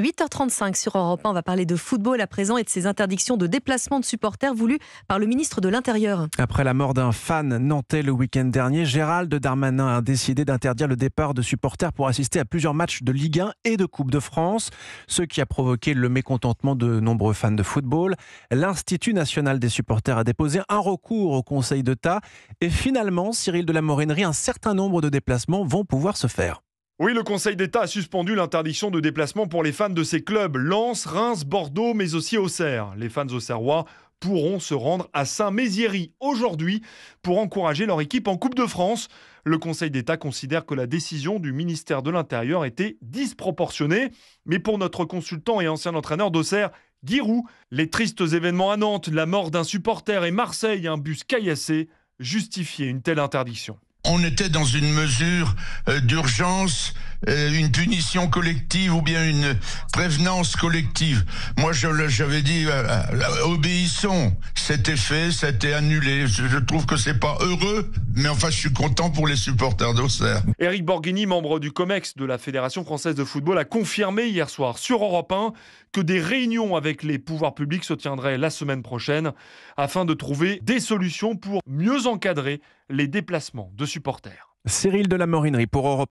8h35 sur Europe 1, on va parler de football à présent et de ces interdictions de déplacement de supporters voulues par le ministre de l'Intérieur. Après la mort d'un fan nantais le week-end dernier, Gérald Darmanin a décidé d'interdire le départ de supporters pour assister à plusieurs matchs de Ligue 1 et de Coupe de France, ce qui a provoqué le mécontentement de nombreux fans de football. L'Institut national des supporters a déposé un recours au Conseil d'État et finalement, Cyril de la Morinerie, un certain nombre de déplacements vont pouvoir se faire. Oui, le Conseil d'État a suspendu l'interdiction de déplacement pour les fans de ces clubs, Lens, Reims, Bordeaux, mais aussi Auxerre. Les fans auxerrois pourront se rendre à Saint-Méziéry aujourd'hui pour encourager leur équipe en Coupe de France. Le Conseil d'État considère que la décision du ministère de l'Intérieur était disproportionnée. Mais pour notre consultant et ancien entraîneur d'Auxerre, Guy Roux, les tristes événements à Nantes, la mort d'un supporter et Marseille, un bus caillassé, justifiaient une telle interdiction. On était dans une mesure d'urgence, une punition collective ou bien une prévenance collective. Moi, j'avais dit, obéissons. C'était fait, c'était annulé. Je trouve que c'est pas heureux, mais enfin, je suis content pour les supporters d'Auxerre. Éric Borghini, membre du COMEX de la Fédération française de football, a confirmé hier soir sur Europe 1 que des réunions avec les pouvoirs publics se tiendraient la semaine prochaine afin de trouver des solutions pour mieux encadrer les déplacements de supporters. Cyril de la Morinerie pour Europe